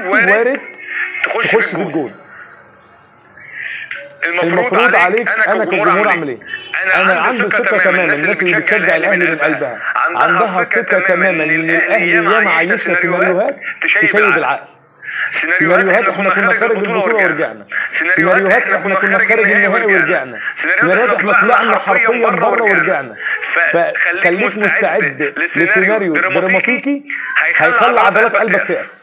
وارد تخش في الجون. المفروض عليك انا كجمهور اعمل ايه؟ انا عندي ثقه تماما الناس اللي بتشجع الاهلي من قلبها عندها ثقه تماما ان الاهلي ياما عايشنا سيناريوهات تشيب العقل. سيناريوهات احنا كنا خارج البطوله ورجعنا، سيناريوهات احنا كنا خارج النهائي ورجعنا، سيناريوهات احنا طلعنا حرفيا بره ورجعنا. فخليك مستعد لسيناريو دراماتيكي هيخلي عضلات قلبك تقف.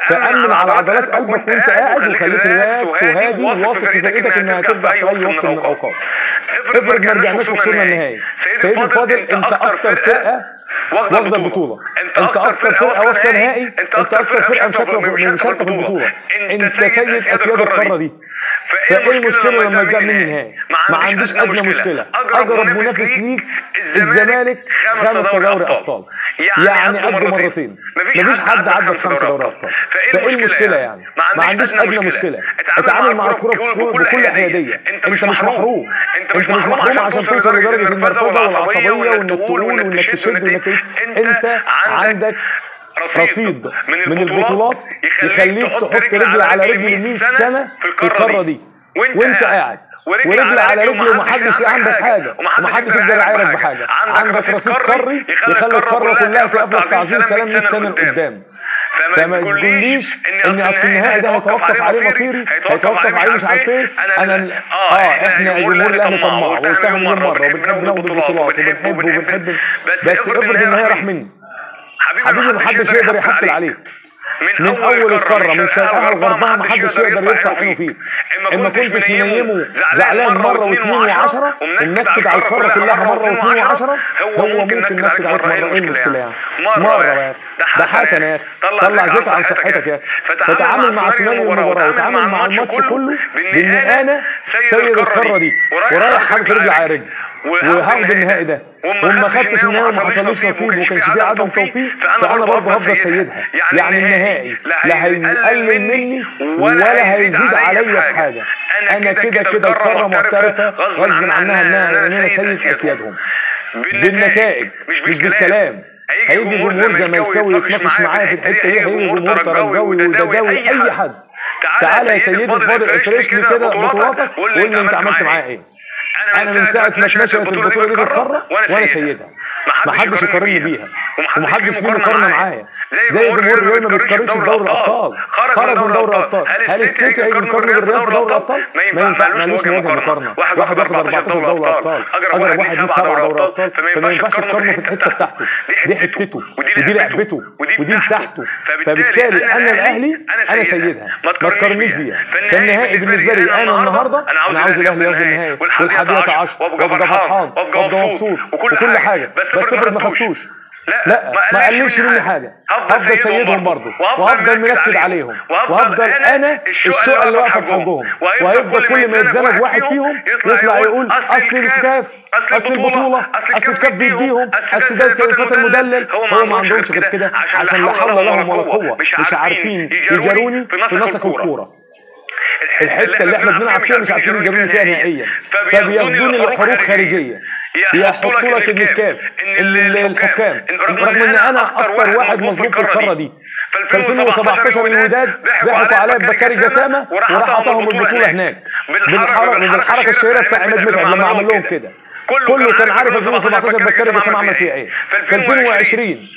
فأمن على عضلات قلبك وانت قاعد وخليك ريلاكس وهادي وواثق في فرقتك انها هترجع في اي وقت من الاوقات. افرض ما رجعناش وخسرنا النهائي، سيدي الفاضل انت اكتر فرقه واخده البطوله، انت اكتر فرقه واصله نهائي، انت اكتر فرقه مشاركه في البطوله، انت سيد اسياد القاره دي. فايه المشكله لما يرجع مني نهائي؟ ما عنديش ادنى مشكله. اقرب منافس ليك الزمالك 5 دوري ابطال، يعني قده مرتين، مفيش حد عدى 5 دوري ابطال. فايه المشكله يعني؟ ما عنديش ادنى مشكله. اتعامل مع الكوره بكل حياديه، انت مش محروم، انت مش محروم عشان توصل لدرجه النرفزه والعصبيه وانك تقول وانك تشد وانك انت عندك رصيد من البطولات يخليك تحط رجل على رجل 100 سنه في القاره دي وانت قاعد، ورجل على رجل ومحدش عندك حاجه ومحدش يقدر يعايرك بحاجه. عندك رصيد قاري يخلي القاره كلها تقف لك تعظيم سلام 100 سنه لقدام. فما تقوليش ان اصل النهائي ده هيتوقف عليه مصيري، هيتوقف عليه مش عارف ايه. انا احنا جمهور الاهلي طماع وقلتها مليون مره وبنحب ناخد البطولات وبنحب بس افرض النهائي راح مني حبيبي، محدش يقدر يحفل عليك من اول القاره من شرقها لغربها، محدش يقدر يرفع عينه فيك. اما كنتش منيمه زعلان مره واثنين وعشرة ومنكد على القاره كلها مره واثنين وعشرة، هو ممكن نكد عليك مره. ايه المشكله يعني؟ مره يا اخي، ده حسن يا اخي، طلع زيت عن صحتك يا اخي. فتعامل مع سيناريو المباراه وتعامل مع الماتش كله بان انا سيد القاره دي ورايح حاطط رجل على رجل وهاخد النهائي ده، وما خدتش النهائي وما حصليش نصيب وما كانش فيه عدم توفيق، فانا برضه هفضل سيدها. يعني النهائي لا هيقلل مني ولا هيزيد عليا في حاجه. انا كده القاره معترفه غصب عنها ان انا سيد اسيادهم بالنتائج مش بالكلام. هيجي جمهور زملكاوي يتناقش معايا في الحته دي، هيجي جمهور ترجاوي ودجاوي اي حد، تعالى يا سيدي الفاضل افرش لي كده بطولاتك وقول لي انت عملت معايا ايه. انا من ساعه ما اتنشأت البطوله دي في القاره وانا سيدها، ما حدش يقارني بيها ومحدش ليه مقارنه معايا. زي جمهور الريال ما بيتقارنش بدوري الابطال، خرج من دوري الابطال. هل السيتي هيجي يقارن بالريال في دوري الابطال؟ ما ينفعش، مالوش وجه مقارنه. واحد واخد 14 دوري ابطال، اقرب واحد ليه 7 دوري ابطال، فما ينفعش تقارنه في الحته بتاعته. دي حتته ودي لعبته ودي بتاعته. فبالتالي انا الاهلي انا سيدها، ما تقارنيش بيها. فالنهائي بالنسبه لي انا النهارده انا عاوز الاهلي ياخد النهائي والحادية عشر وابقى فرحان وابقى مبسوط وكل حاجه. بس افرض ما خدتوش، لا ما قللش مني حاجه، هفضل سيدهم برضه وهفضل منكد عليهم وهفضل انا الشقه اللي واقفه في حبهم. وهيفضل كل ما يتزنق واحد فيهم يطلع يقول اصل الكاف، اصل البطوله، اصل الكاف بيديهم، اصل ده السيدات المدلل. هو ما عندهمش غير كده عشان لا حول لهم ولا قوه، مش عارفين يجاروني في نسق الكوره. الحته اللي احنا بنلعب فيها مش عارفين يجاروني فيها نهائيا، فبياخدوني لحروب خارجيه يحطوا لك ان الكاف الحكام، رغم ان انا اكتر واحد مظلوم في القاره دي. في 2017 الوداد ضحكوا عليا ببكاري جسامه وراح عطاهم البطوله هناك بالحركه الشهيره بتاع عماد متعب لما عمل لهم كده. كله كان عارف 2017 بكاري جسامه عمل فيها ايه. في 2020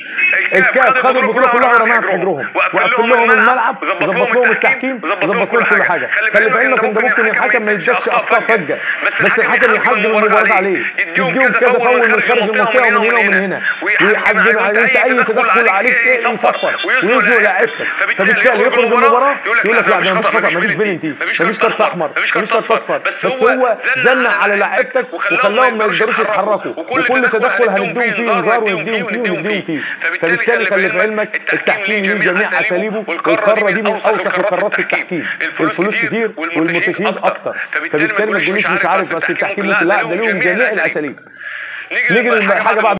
الكاف خد البطوله كلها ورماها في حجرهم، وقفل لهم الملعب، ظبط لهم التحكيم، ظبط لهم كل حاجه. خلي في علمك ان ده ممكن الحكم ما يدكش اخطاء فجه، بس الحكم يحجم المباراه عليه، يديهم كذا فاول من خارج المنطقه ومن هنا ومن هنا، ويحجم عليه انت اي تدخل عليك يصفر ويزنق لاعبتك. فبالتالي يخرج المباراه يقول لك لا ده مفيش خطا، مفيش بلنتي، مفيش كارت احمر، مفيش كارت اصفر، بس هو زنق على لاعبتك وخلاهم ما يقدروش يتحركوا، وكل تدخل هنديهم فيه انذار ونديهم فيه. فبالتالي خلي في علمك التحكيم ليه جميع اساليبه، والقاره دي من اوسخ القارات في التحكيم، الفلوس كتير والمتشهين اكتر. فبالتالي ما تقوليش مش عارف، بس التحكيم لا، ده لهم جميع الاساليب. نيجي لحاجه بعد